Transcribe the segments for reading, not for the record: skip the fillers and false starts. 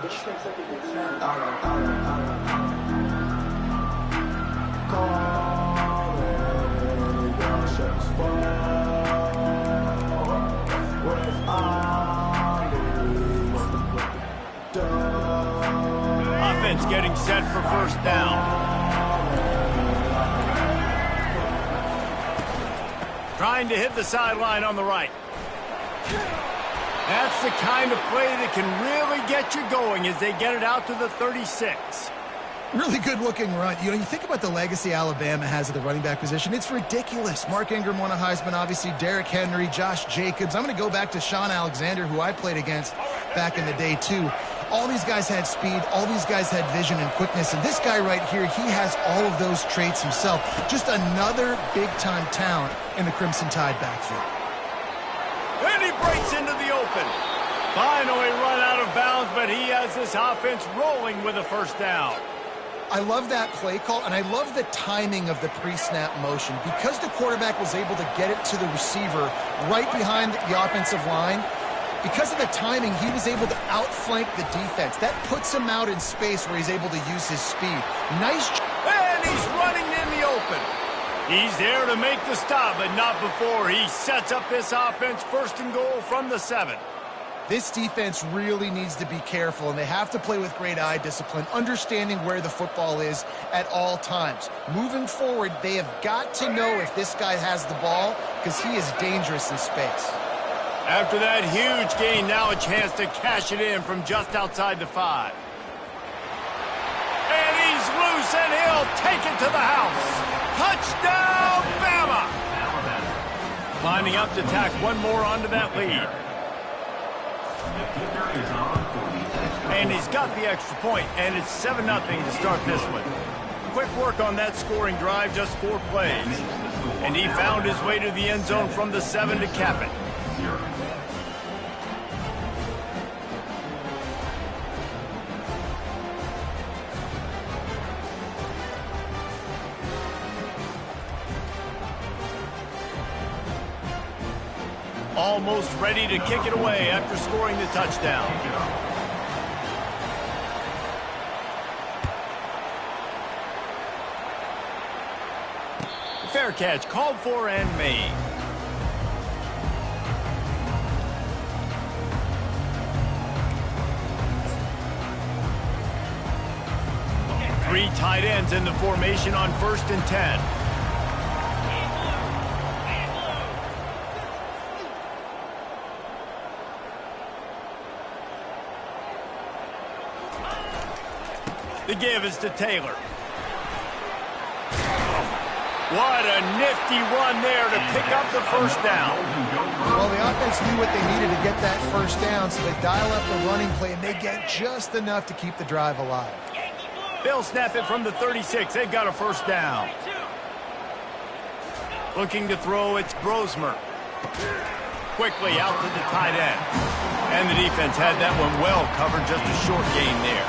catch. Offense getting set for first down. Trying to hit the sideline on the right. That's the kind of play that can really get you going as they get it out to the 36. Really good-looking run. You know, you think about the legacy Alabama has at the running back position. It's ridiculous. Mark Ingram won a Heisman, obviously. Derrick Henry, Josh Jacobs. I'm going to go back to Sean Alexander, who I played against back in the day, too. All these guys had speed. All these guys had vision and quickness. And this guy right here, he has all of those traits himself. Just another big-time talent in the Crimson Tide backfield. And he breaks into the open. Finally run out of bounds, but he has this offense rolling with a first down. I love that play call, and I love the timing of the pre-snap motion. Because the quarterback was able to get it to the receiver right behind the offensive line, because of the timing, he was able to outflank the defense. That puts him out in space where he's able to use his speed. Nice. And he's running in the open. He's there to make the stop, but not before he sets up this offense first and goal from the 7. This defense really needs to be careful, and they have to play with great eye discipline, understanding where the football is at all times. Moving forward, they have got to know if this guy has the ball, because he is dangerous in space. After that huge gain, now a chance to cash it in from just outside the 5. And he's loose, and he'll take it to the house. Touchdown, Bama! Lining up to tack one more onto that lead. And he's got the extra point, and it's 7-0 to start this one. Quick work on that scoring drive, just 4 plays. And he found his way to the end zone from the 7 to cap it. Almost ready to kick it away after scoring the touchdown. Fair catch called for and made. Three tight ends in the formation on 1st and 10. The give is to Taylor. What a nifty run there to pick up the first down. Well, the offense knew what they needed to get that first down, so they dial up the running play, and they get just enough to keep the drive alive. They'll snap it from the 36. They've got a first down. Looking to throw, it's Brosmer. Quickly out to the tight end. And the defense had that one well covered, just a short gain there.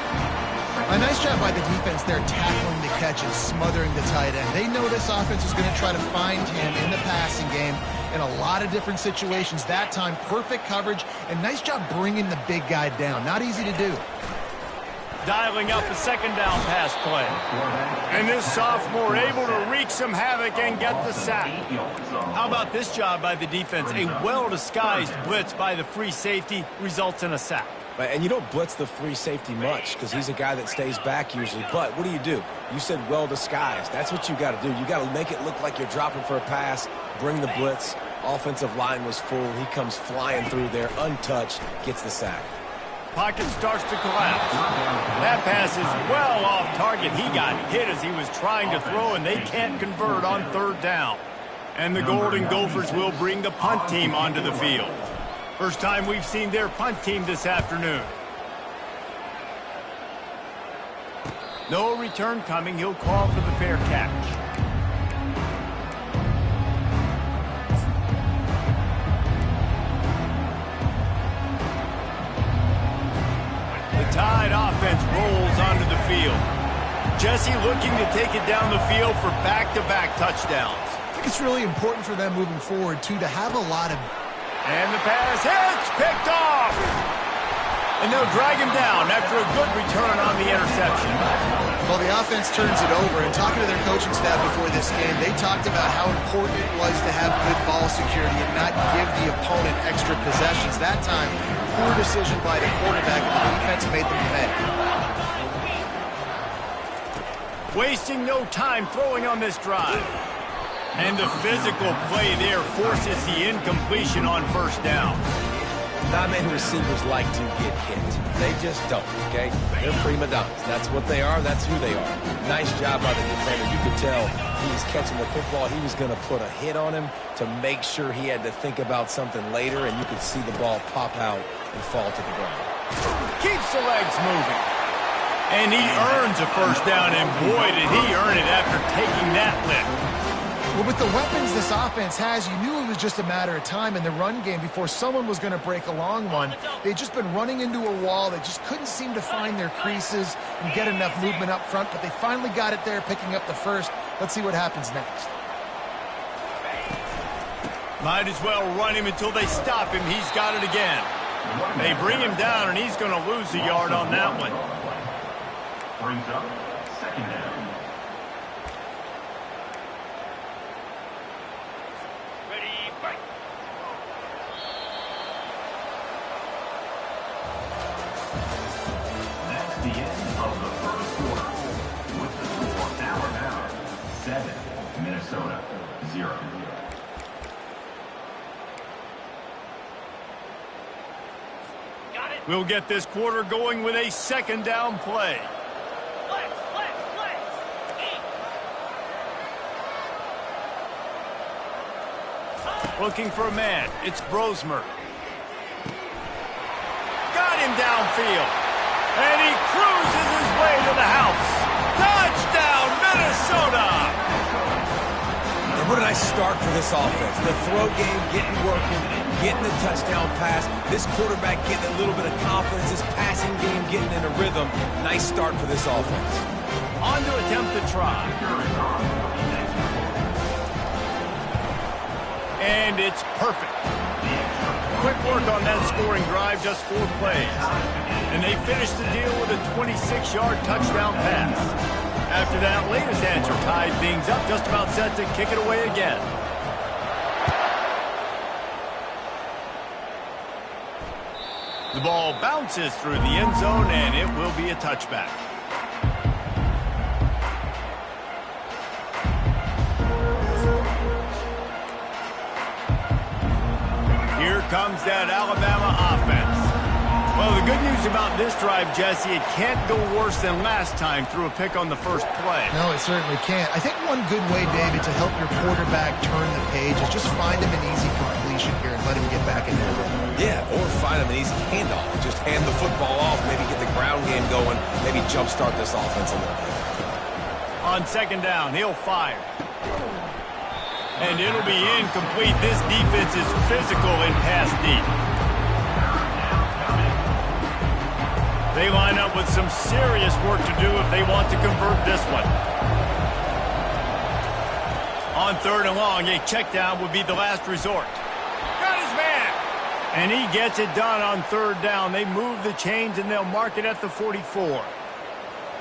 A nice job by the defense there, tackling the catch and smothering the tight end. They know this offense is going to try to find him in the passing game in a lot of different situations. That time, perfect coverage, and nice job bringing the big guy down. Not easy to do. Dialing up the second down pass play. And this sophomore able to wreak some havoc and get the sack. How about this job by the defense? A well-disguised blitz by the free safety results in a sack. And you don't blitz the free safety much because he's a guy that stays back usually. But what do? You said well-disguised. That's what you got to do. You got to make it look like you're dropping for a pass, bring the blitz. Offensive line was full. He comes flying through there, untouched, gets the sack. Pocket starts to collapse. That pass is well off target. He got hit as he was trying to throw, and they can't convert on 3rd down. And the Golden Gophers will bring the punt team onto the field. First time we've seen their punt team this afternoon. No return coming. He'll call for the fair catch. The Tide offense rolls onto the field. Jesse looking to take it down the field for back-to-back touchdowns. I think it's really important for them moving forward, too, to have a lot of... And the pass hits, picked off. And And they'll drag him down after a good return on the interception. Well, the offense turns it over, and talking to their coaching staff before this game, they talked about how important it was to have good ball security and not give the opponent extra possessions. That time, poor decision by the quarterback, and the defense made them pay. Wasting no time throwing on this drive. And the physical play there forces the incompletion on first down. Not many receivers like to get hit. They just don't, okay? They're prima donnas. That's what they are. That's who they are. Nice job by the defender. You could tell he was catching the football. He was going to put a hit on him to make sure he had to think about something later, and you could see the ball pop out and fall to the ground. Keeps the legs moving. And he earns a first down, and boy, did he earn it after taking that lift. Well, with the weapons this offense has, you knew it was just a matter of time in the run game before someone was going to break a long one. They'd just been running into a wall. They just couldn't seem to find their creases and get enough movement up front, but they finally got it there, picking up the first. Let's see what happens next. Might as well run him until they stop him. He's got it again. They bring him down, and he's going to lose a yard on that one. Brings up second down. The end of the first quarter with the score Alabama 7, Minnesota 0. We'll get this quarter going with a second down play. Looking for a man. It's Brosmer. Got him downfield. And he cruises his way to the house. Touchdown, Minnesota! And what a nice start for this offense. The throw game getting working, getting the touchdown pass. This quarterback getting a little bit of confidence. This passing game getting in a rhythm. Nice start for this offense. On to attempt the try. And it's perfect. Quick work on that scoring drive, just 4 plays. And they finished the deal with a 26-yard touchdown pass. After that latest answer tied things up, just about set to kick it away again. The ball bounces through the end zone, and it will be a touchback. Here comes that Alabama offense. Well, the good news about this drive, Jesse, it can't go worse than last time through a pick on the first play. No, it certainly can't. I think one good way, David, to help your quarterback turn the page is just find him an easy completion here and let him get back into the rhythm. Yeah, or find him an easy handoff. Just hand the football off, maybe get the ground game going, maybe jumpstart this offense a little bit. On second down, he'll fire. And it'll be incomplete. This defense is physical and pass deep. They line up with some serious work to do if they want to convert this one. On third and long, a check down would be the last resort. Got his man! And he gets it done on third down. They move the chains and they'll mark it at the 44.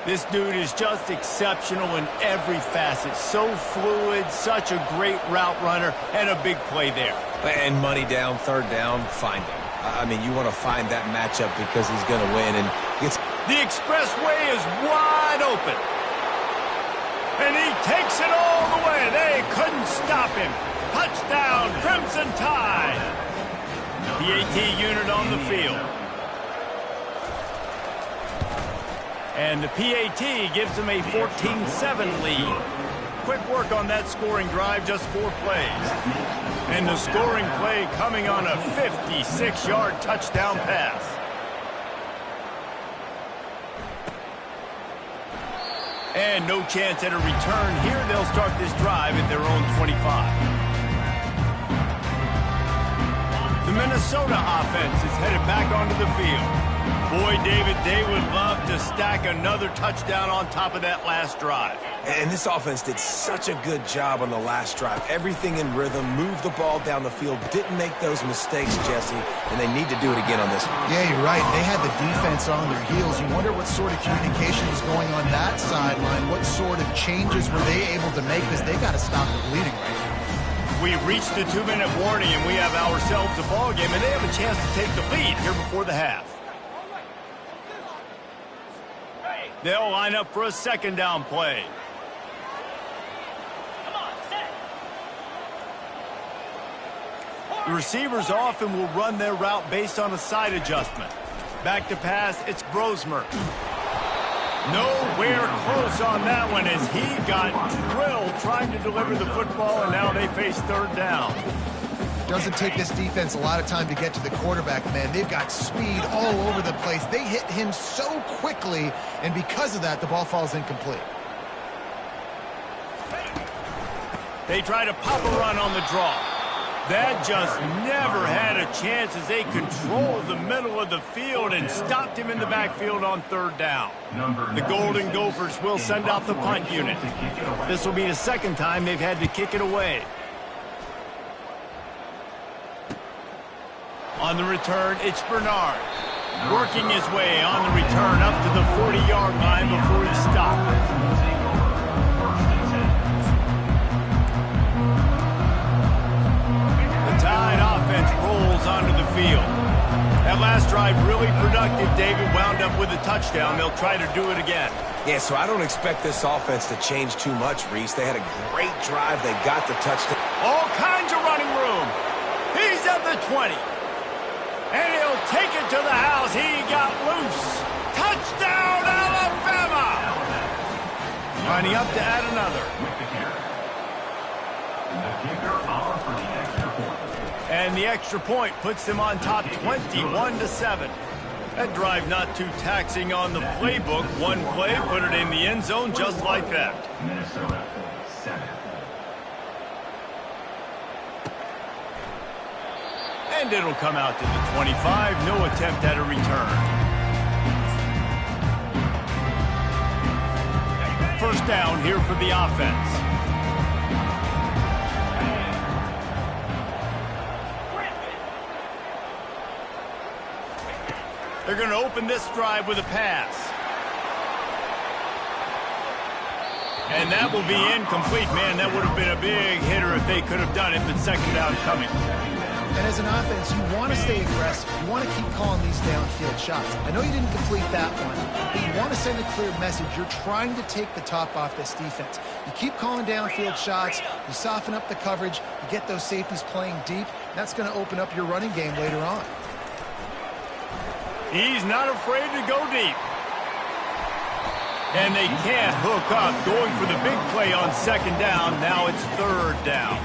This dude is just exceptional in every facet. So fluid, such a great route runner, and a big play there. And money down, third down, find him. I mean, you want to find that matchup because he's going to win. And the expressway is wide open. And he takes it all the way. They couldn't stop him. Touchdown, Crimson Tide. The AT unit on the field. And the PAT gives them a 14-7 lead. Quick work on that scoring drive, just 4 plays. And the scoring play coming on a 56-yard touchdown pass. And no chance at a return here. They'll start this drive at their own 25. The Minnesota offense is headed back onto the field. Boy, David, they would love to stack another touchdown on top of that last drive. And this offense did such a good job on the last drive. Everything in rhythm, moved the ball down the field, didn't make those mistakes, Jesse, and they need to do it again on this one. Yeah, you're right. They had the defense on their heels. You wonder what sort of communication is going on that sideline. What sort of changes were they able to make? Because they got to stop the bleeding right now. We reached the 2-minute warning, and we have ourselves a ball game, and they have a chance to take the lead here before the half. They'll line up for a second down play. The receivers often will run their route based on a side adjustment. Back to pass, it's Brosmer. Nowhere close on that one as he got drilled trying to deliver the football, and now they face third down. Doesn't take this defense a lot of time to get to the quarterback, man. They've got speed all over the place. They hit him so quickly, and because of that, the ball falls incomplete. They try to pop a run on the draw. That just never had a chance as they controlled the middle of the field and stopped him in the backfield on third down. The Golden Gophers will send out the punt unit. This will be the second time they've had to kick it away. On the return, it's Bernard. Working his way on the return up to the 40-yard line before he stopped. The Tide offense rolls onto the field. That last drive really productive. David wound up with a touchdown. They'll try to do it again. Yeah, so I don't expect this offense to change too much, Reese. They had a great drive. They got the touchdown. All kinds of running room. He's at the 20. And he'll take it to the house. He got loose. Touchdown, Alabama! Lining up to add another. The kicker off for the extra point. And the extra point puts them on top 21-7. That drive not too taxing on the playbook. One play, put it in the end zone just like that. Minnesota 7. And it'll come out to the 25. No attempt at a return. First down here for the offense. They're going to open this drive with a pass. And that will be incomplete. Man, that would have been a big hitter if they could have done it, but second down coming. And as an offense, you want to stay aggressive. You want to keep calling these downfield shots. I know you didn't complete that one, but you want to send a clear message. You're trying to take the top off this defense. You keep calling downfield shots. You soften up the coverage. You get those safeties playing deep. That's going to open up your running game later on. He's not afraid to go deep. And they can't hook up. Going for the big play on second down. Now it's third down.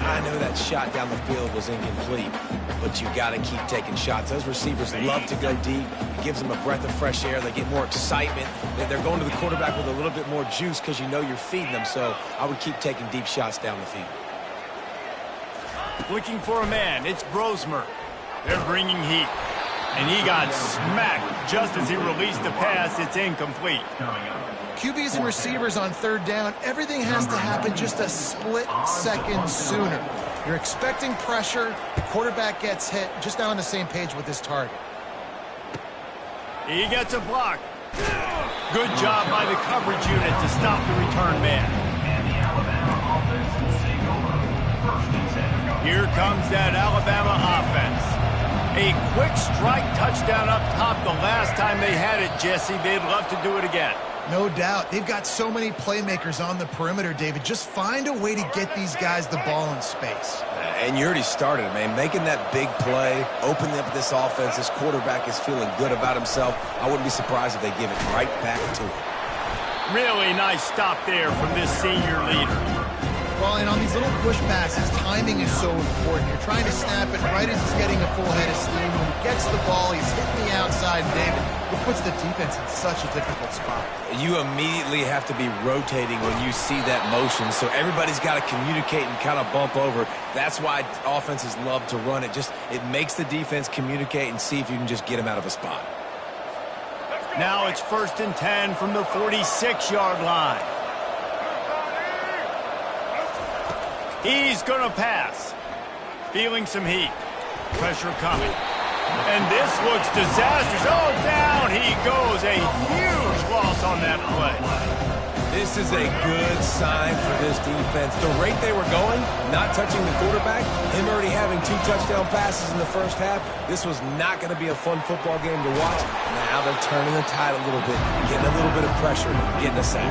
I know that shot down the field was incomplete, but you got to keep taking shots. Those receivers love to go deep. It gives them a breath of fresh air. They get more excitement. They're going to the quarterback with a little bit more juice because you know you're feeding them. So I would keep taking deep shots down the field. Looking for a man. It's Brosmer. They're bringing heat. And he got smacked just as he released the pass. It's incomplete. QBs and receivers on third down, everything has to happen just a split second sooner. You're expecting pressure, the quarterback gets hit, just not on the same page with his target. He gets a block. Good job by the coverage unit to stop the return man. And the Alabama offense will take over. First and 10. Here comes that Alabama offense. A quick strike touchdown up top the last time they had it, Jesse. They'd love to do it again. No doubt. They've got so many playmakers on the perimeter, David. Just find a way to get these guys the ball in space. And you already started, man. Making that big play, opening up this offense. This quarterback is feeling good about himself. I wouldn't be surprised if they give it right back to him. Really nice stop there from this senior leader. Well, and on these little push passes, timing is so important. You're trying to snap it right as he's getting a full head of steam. When he gets the ball, he's hitting the outside, David. It puts the defense in such a difficult spot. You immediately have to be rotating when you see that motion, so everybody's got to communicate and kind of bump over. That's why offenses love to run it. It makes the defense communicate and see if you can just get them out of a spot. Now it's 1st and 10 from the 46-yard line. He's going to pass. Feeling some heat. Pressure coming. And this looks disastrous. Oh, down he goes. A huge loss on that play. This is a good sign for this defense. The rate they were going, not touching the quarterback, him already having 2 touchdown passes in the first half, this was not going to be a fun football game to watch. Now they're turning the tide a little bit, getting a little bit of pressure, getting a sack.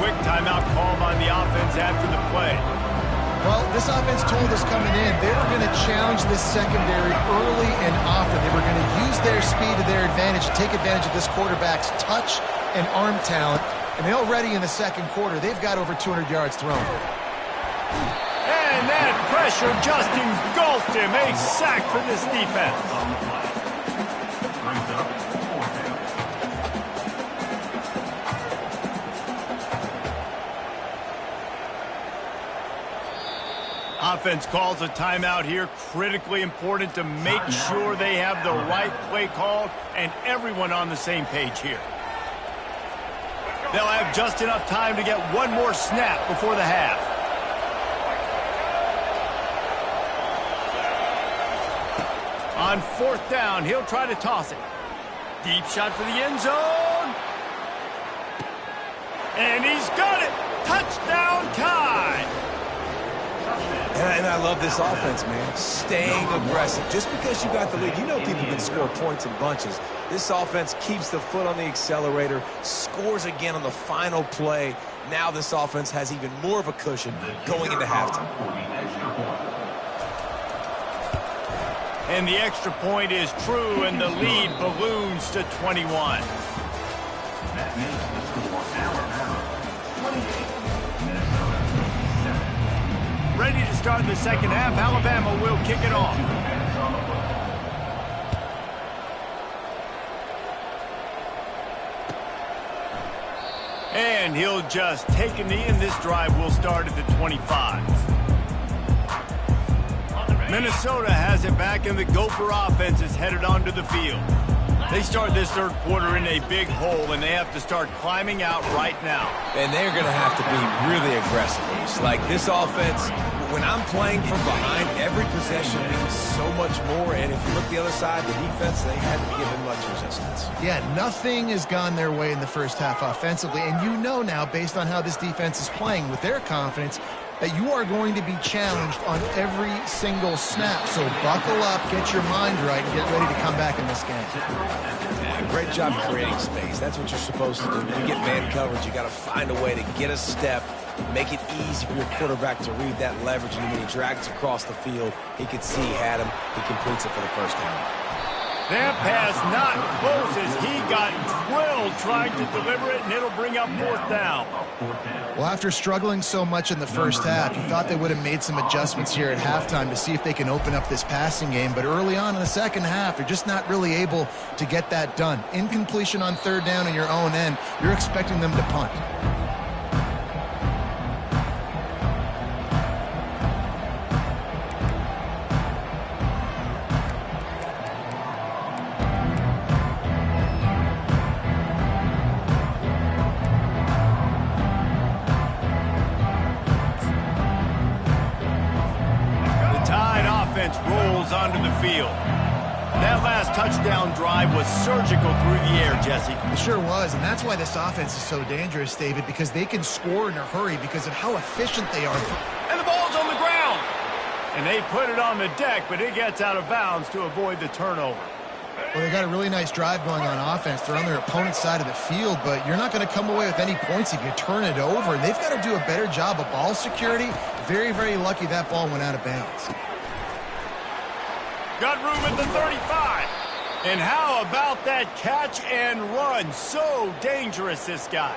Quick timeout called on the offense after the play. Well, this offense told us coming in they were going to challenge this secondary early and often. They were going to use their speed to their advantage, take advantage of this quarterback's touch and arm talent. And already in the second quarter, they've got over 200 yards thrown. And that pressure just engulfed him. A sack for this defense. Brings up 4th down. Offense calls a timeout here. Critically important to make sure they have the right play called and everyone on the same page here. They'll have just enough time to get one more snap before the half. On 4th down, he'll try to toss it. Deep shot for the end zone. And he's got it. Touchdown Tide. And I love this offense, man. Staying aggressive. Just because you got the lead, you know people can score points in bunches. This offense keeps the foot on the accelerator, scores again on the final play. Now this offense has even more of a cushion going into halftime. And the extra point is true, and the lead balloons to 21. That makes the score Alabama 28, Minnesota 7. Ready to start the second half. Alabama will kick it off. And he'll just take a knee, and this drive will start at the 25. Minnesota has it back, and the Gopher offense is headed onto the field. They start this third quarter in a big hole, and they have to start climbing out right now. And they're going to have to be really aggressive. It's like this offense, when I'm playing from behind, every possession means so much more. And if you look the other side, the defense, they had to give him much resistance. Yeah, nothing has gone their way in the first half offensively. And you know now, based on how this defense is playing with their confidence, that you are going to be challenged on every single snap. So buckle up, get your mind right, and get ready to come back in this game. Yeah, great job creating space. That's what you're supposed to do. When you get man coverage, you got to find a way to get a step, make it easy for your quarterback to read that leverage. And when he drags across the field, he could see he had him. He completes it for the first time. That pass not close as he got drilled trying to deliver it, and it'll bring up 4th down. Well, after struggling so much in the first half, you thought they would have made some adjustments here at halftime to see if they can open up this passing game. But early on in the second half, they're just not really able to get that done. Incompletion on 3rd down in your own end, you're expecting them to punt. Rolls onto the field. That last touchdown drive was surgical through the air, Jesse. It sure was, and that's why this offense is so dangerous, David, because they can score in a hurry because of how efficient they are. And the ball's on the ground. And they put it on the deck, but it gets out of bounds to avoid the turnover. Well, they got a really nice drive going on offense. They're on their opponent's side of the field, but you're not going to come away with any points if you turn it over. And they've got to do a better job of ball security. Very, very lucky that ball went out of bounds. Got room at the 35. And how about that catch and run? So dangerous, this guy.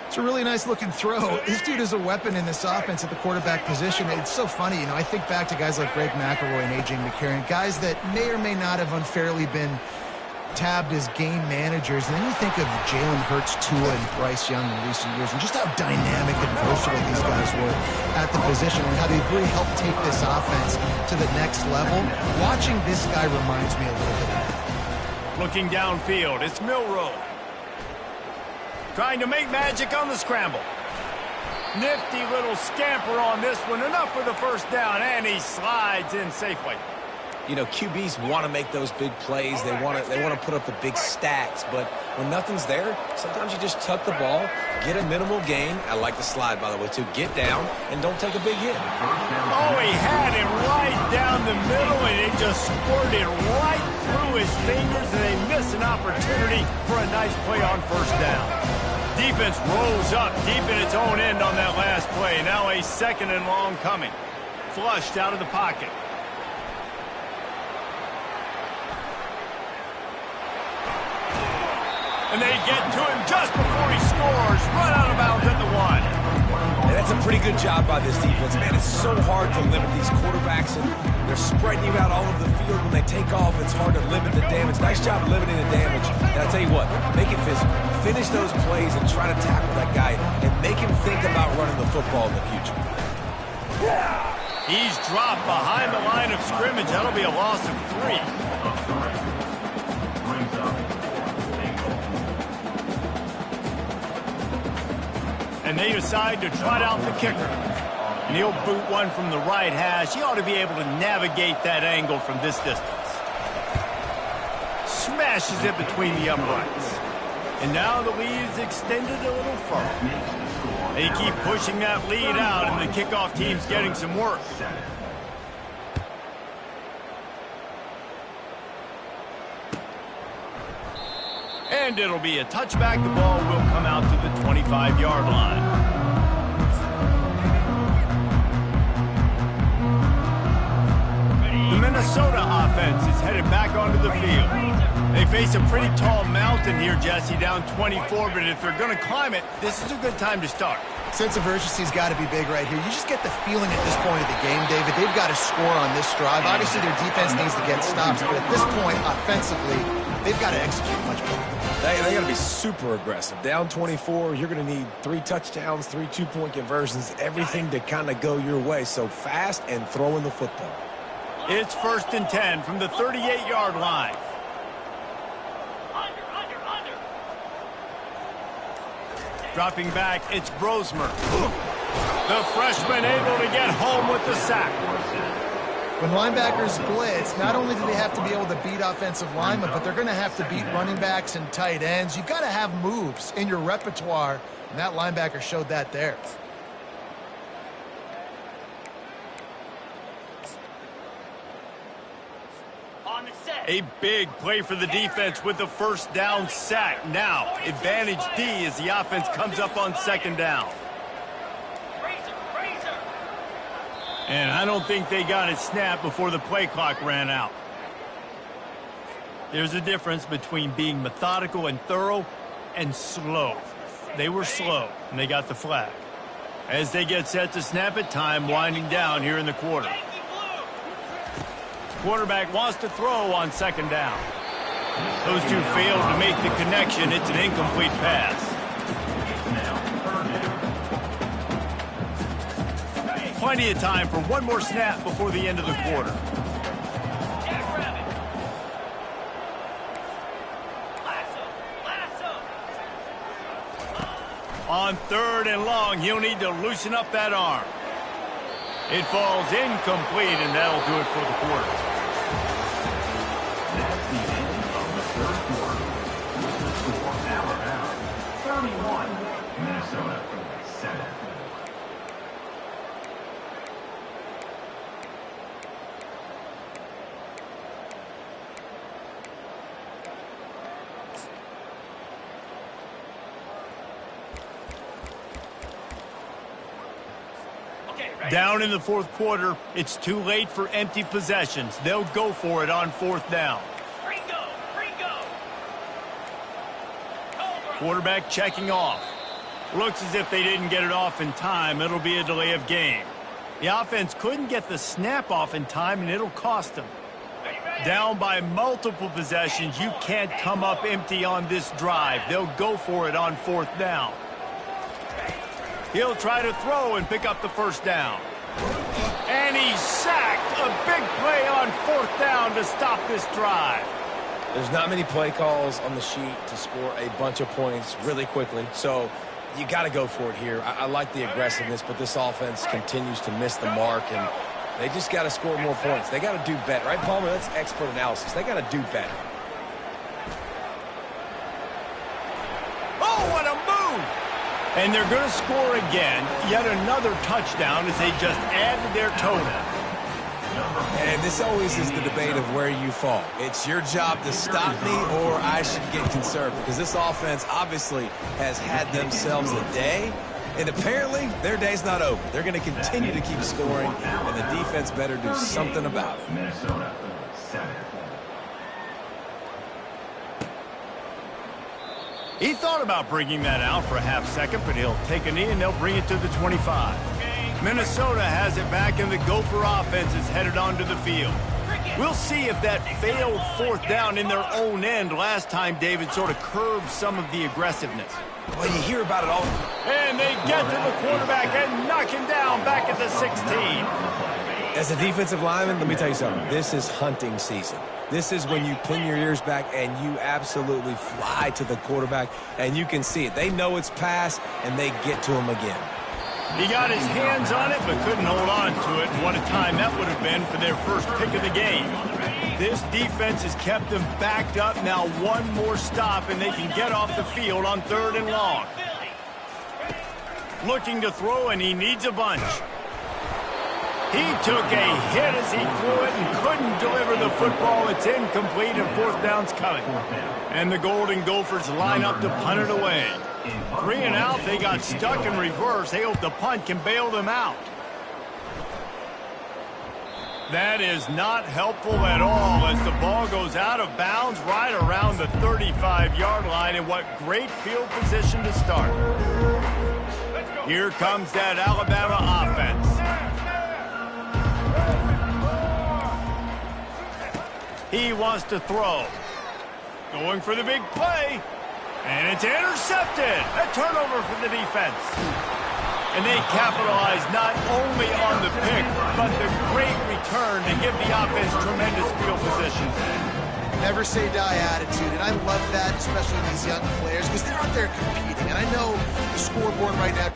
It's a really nice looking throw. This dude is a weapon in this offense at the quarterback position. It's so funny, you know, I think back to guys like Greg McElroy and A.J. McCarron, guys that may or may not have unfairly been tabbed as game managers. And then you think of Jalen Hurts, Tua, and Bryce Young in recent years, and just how dynamic and versatile these guys were at the position and how they really helped take this offense to the next level. Watching this guy reminds me a little bit of that. Looking downfield, it's Milroe. Trying to make magic on the scramble. Nifty little scamper on this one. Enough for the first down, and he slides in safely. You know, QBs want to make those big plays. They want to put up the big stats. But when nothing's there, sometimes you just tuck the ball, get a minimal gain. I like the slide, by the way, too. Get down and don't take a big hit. Oh, he had it right down the middle, and it just squirted right through his fingers, and they miss an opportunity for a nice play on first down. Defense rolls up deep in its own end on that last play. Now a 2nd and long coming. Flushed out of the pocket. And they get to him just before he scores. Run out of bounds at the 1. And that's a pretty good job by this defense. Man, it's so hard to limit these quarterbacks, and they're spreading you out all over the field. When they take off, it's hard to limit the damage. Nice job limiting the damage. And I'll tell you what, make it physical. Finish those plays and try to tackle that guy and make him think about running the football in the future. He's dropped behind the line of scrimmage. That'll be a loss of 3. Brings up And they decide to trot out the kicker. And he'll boot one from the right hash. He ought to be able to navigate that angle from this distance. Smashes it between the uprights. And now the lead is extended a little further. They keep pushing that lead out, and the kickoff team's getting some work. And it'll be a touchback. The ball will come out to the 25-yard line. The Minnesota offense is headed back onto the field. They face a pretty tall mountain here, Jesse, down 24, but if they're going to climb it, this is a good time to start. Sense of urgency's got to be big right here. You just get the feeling at this point of the game, David, they've got to score on this drive. Obviously, their defense needs to get stops, but at this point, offensively, they've got to execute much better. They got to be super aggressive. Down 24, you're going to need 3 touchdowns, 3 two-point conversions, everything to kind of go your way. So fast and throwing the football. It's 1st and 10 from the 38-yard line. Dropping back, it's Brosmer. The freshman able to get home with the sack. When linebackers blitz, not only do they have to be able to beat offensive linemen, but they're going to have to beat running backs and tight ends. You've got to have moves in your repertoire, and that linebacker showed that there. A big play for the defense with the first down sack. Now, advantage D as the offense comes up on 2nd down. And I don't think they got it snapped before the play clock ran out. There's a difference between being methodical and thorough and slow. They were slow, and they got the flag. As they get set to snap it, time winding down here in the quarter. Quarterback wants to throw on 2nd down. Those two failed to make the connection. It's an incomplete pass. Plenty of time for one more snap before the end of the quarter. On 3rd and long, he'll need to loosen up that arm. It falls incomplete, and that'll do it for the quarter. That's the end of the 3rd quarter. The score Alabama 31, Minnesota 7. Down in the 4th quarter, it's too late for empty possessions. They'll go for it on 4th down. Quarterback checking off. Looks as if they didn't get it off in time. It'll be a delay of game. The offense couldn't get the snap off in time, and it'll cost them. Down by multiple possessions, you can't come up empty on this drive. They'll go for it on 4th down. He'll try to throw and pick up the first down. And he's sacked. A big play on 4th down to stop this drive. There's not many play calls on the sheet to score a bunch of points really quickly, so you got to go for it here. I like the aggressiveness, but this offense continues to miss the mark, and they just got to score more points. They got to do better, right, Palmer? That's expert analysis. They got to do better. Oh, what a move! And they're going to score again. Yet another touchdown as they just added their total. And this always is the debate of where you fall. It's your job to stop me or I should get conservative, because this offense obviously has had themselves a day, and apparently their day's not over. They're going to continue to keep scoring, and the defense better do something about it. Minnesota, 7. He thought about bringing that out for a half second, but he'll take a knee and they'll bring it to the 25. Minnesota has it back, and the Gopher offense is headed onto the field. We'll see if that failed fourth down in their own end last time, David, sort of curbed some of the aggressiveness. Well, you hear about it all. And they get to the quarterback and knock him down back at the 16. As a defensive lineman, let me tell you something. This is hunting season. This is when you pin your ears back and you absolutely fly to the quarterback, and you can see it. They know it's pass, and they get to him again. He got his hands on it, but couldn't hold on to it. What a time that would have been for their first pick of the game. This defense has kept them backed up. Now one more stop, and they can get off the field on 3rd and long. Looking to throw, and he needs a bunch. He took a hit as he threw it and couldn't deliver the football. It's incomplete, and 4th down's coming. And the Golden Gophers line up to punt it away. 3 and out, they got stuck in reverse. They hope the punt can bail them out. That is not helpful at all as the ball goes out of bounds right around the 35-yard line. And what great field position to start. Here comes that Alabama offense. He wants to throw. Going for the big play. And it's intercepted. A turnover for the defense. And they capitalize not only on the pick, but the great return to give the offense tremendous field position. Never say die attitude, and I love that, especially in these young players, because they're out there competing. And I know the scoreboard right now.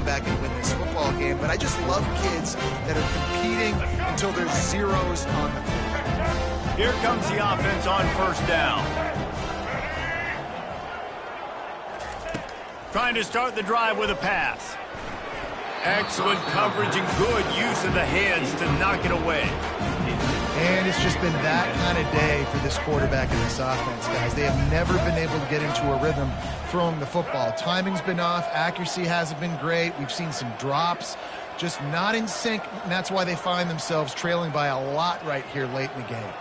Back and win this football game, but I just love kids that are competing until there's zeros on the field. Here comes the offense on 1st down. Trying to start the drive with a pass. Excellent coverage and good use of the hands to knock it away. And it's just been that kind of day for this quarterback and this offense, guys. They have never been able to get into a rhythm throwing the football. Timing's been off. Accuracy hasn't been great. We've seen some drops, just not in sync, and that's why they find themselves trailing by a lot right here late in the game.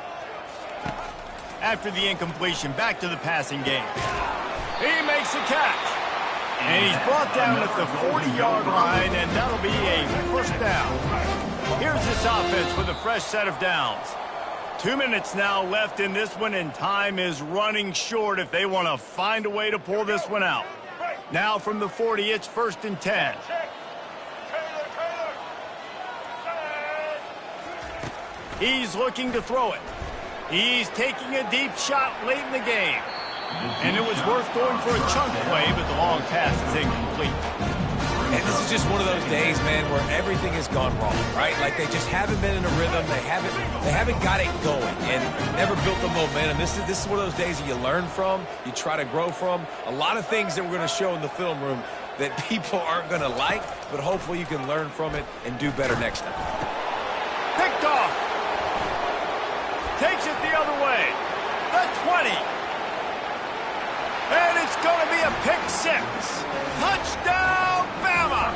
After the incompletion, back to the passing game. He makes the catch. And he's brought down at the 40-yard line, and that'll be a 1st down. Here's this offense with a fresh set of downs. 2 minutes now left in this one, and time is running short if they want to find a way to pull this one out. Now from the 40, it's 1st and 10. He's looking to throw it. He's taking a deep shot late in the game. And it was worth going for a chunk play, but the long pass is incomplete. And this is just one of those days, man, where everything has gone wrong, right? Like they just haven't been in a rhythm. They haven't got it going and never built the momentum. This is one of those days that you learn from, you try to grow from. A lot of things that we're going to show in the film room that people aren't going to like, but hopefully you can learn from it and do better next time. Picked off. Takes it the other way. The 20. And it's going to be a pick 6. Touchdown, Bama!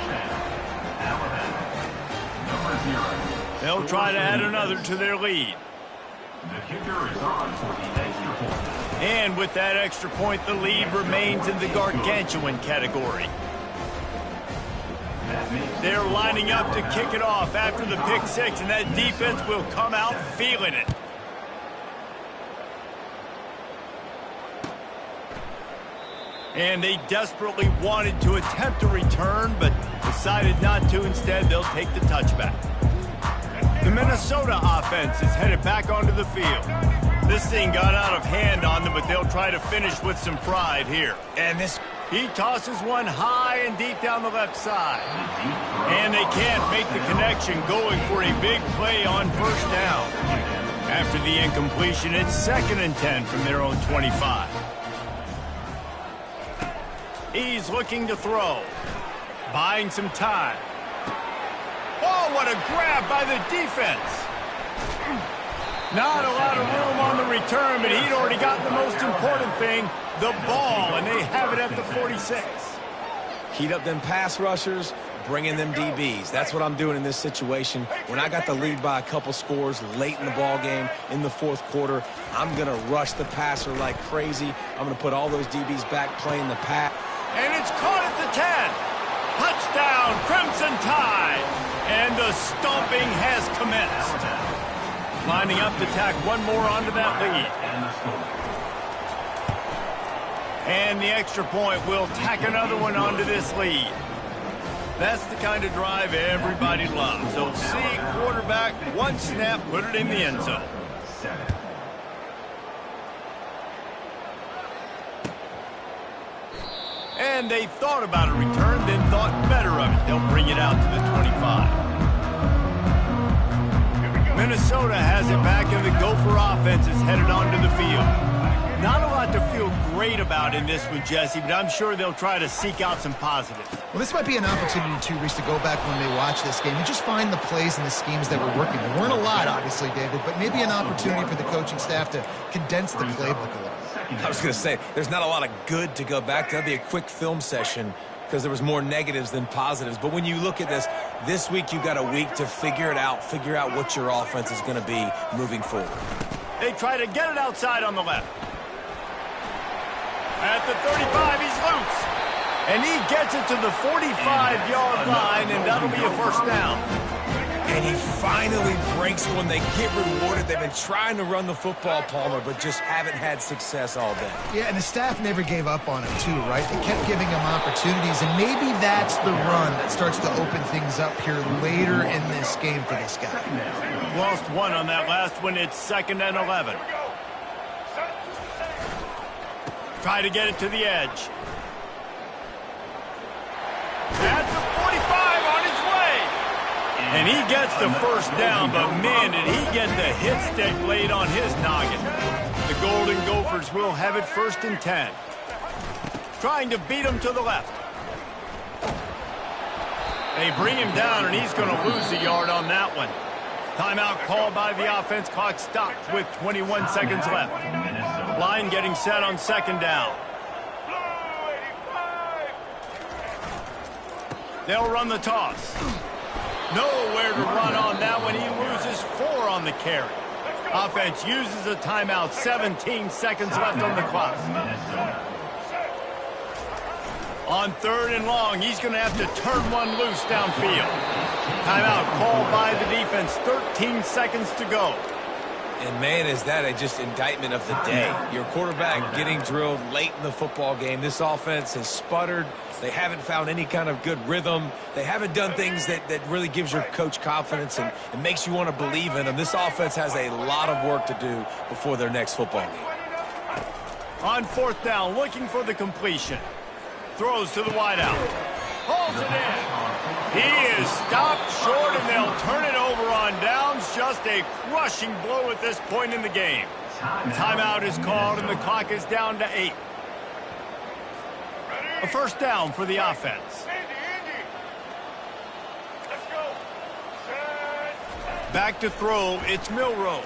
They'll try to add another to their lead. The kicker is on for the extra point. And with that extra point, the lead remains in the gargantuan category. They're lining up to kick it off after the pick 6, and that defense will come out feeling it. And they desperately wanted to attempt a return, but decided not to. Instead, they'll take the touchback. The Minnesota offense is headed back onto the field. This thing got out of hand on them, but they'll try to finish with some pride here. And He tosses one high and deep down the left side. And they can't make the connection, going for a big play on first down. After the incompletion, it's 2nd and 10 from their own 25. He's looking to throw. Buying some time. Oh, what a grab by the defense. Not a lot of room on the return, but he'd already gotten the most important thing, the ball, and they have it at the 46. Heat up them pass rushers, bring in them DBs. That's what I'm doing in this situation. When I got the lead by a couple scores late in the ball game, in the 4th quarter, I'm going to rush the passer like crazy. I'm going to put all those DBs back playing the pass. And it's caught at the 10. Touchdown, Crimson Tide. And the stomping has commenced. Lining up to tack one more onto that lead. And the extra point will tack another one onto this lead. That's the kind of drive everybody loves. So see quarterback, one snap, put it in the end zone. And they thought about a return, then thought better of it. They'll bring it out to the 25. Minnesota has it back, and the Gopher offense is headed onto the field. Not a lot to feel great about in this one, Jesse, but I'm sure they'll try to seek out some positives. Well, this might be an opportunity, too, Reese, to go back when they watch this game and just find the plays and the schemes that were working. There weren't a lot, obviously, David, but maybe an opportunity for the coaching staff to condense the playbook a little. I was going to say, there's not a lot of good to go back to. That'd be a quick film session because there was more negatives than positives. But when you look at this week you got a week to figure it out, figure out what your offense is going to be moving forward. They try to get it outside on the left. At the 35, he's loose. And he gets it to the 45-yard line, and that'll be a first down. And he finally breaks one. They get rewarded. They've been trying to run the football, Palmer, but just haven't had success all day. Yeah, and the staff never gave up on him, too, right? They kept giving him opportunities, and maybe that's the run that starts to open things up here later in this game for this guy. Lost one on that last one. It's 2nd and 11. Try to get it to the edge. At the 45, on his way. And he gets the first down, but man, did he get the hit stick laid on his noggin. The Golden Gophers will have it 1st and 10. Trying to beat him to the left. They bring him down, and he's going to lose a yard on that one. Timeout called by the offense. Clock stopped with 21 seconds left. Line getting set on 2nd down. They'll run the toss. Nowhere to run on that one. He loses 4 on the carry. Offense uses a timeout. 17 seconds left on the clock. On 3rd and long, he's going to have to turn one loose downfield. Timeout called by the defense. 13 seconds to go. And, man, is that just indictment of the day. Your quarterback getting drilled late in the football game. This offense has sputtered. They haven't found any kind of good rhythm. They haven't done things that really gives your coach confidence and makes you want to believe in them. This offense has a lot of work to do before their next football game. On 4th down, looking for the completion. Throws to the wideout. Pulls it in. He is stopped short, and they'll turn it over on downs. Just a crushing blow at this point in the game. Timeout is called, and the clock is down to 8. A first down for the offense. Back to throw, it's Milroe.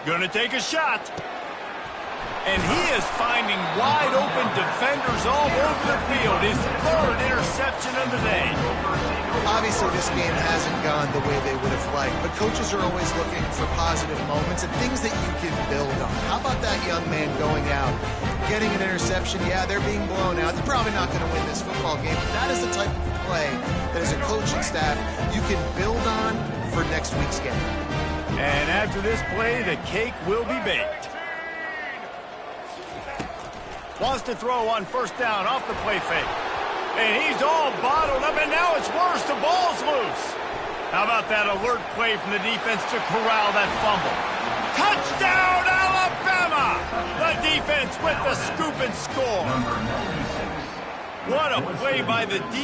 Gonna take a shot. And he is finding wide open defenders all over the field. His 3rd interception of the day. Obviously, this game hasn't gone the way they would have liked, but coaches are always looking for positive moments and things that you can build on. How about that young man going out, getting an interception? Yeah, they're being blown out. They're probably not going to win this football game, but that is the type of play that as a coaching staff you can build on for next week's game. And after this play, the cake will be baked. Wants to throw on first down off the play fake. And he's all bottled up, and now it's worse. The ball's loose. How about that alert play from the defense to corral that fumble? Touchdown, Alabama! The defense with the scoop and score. What a play by the defense.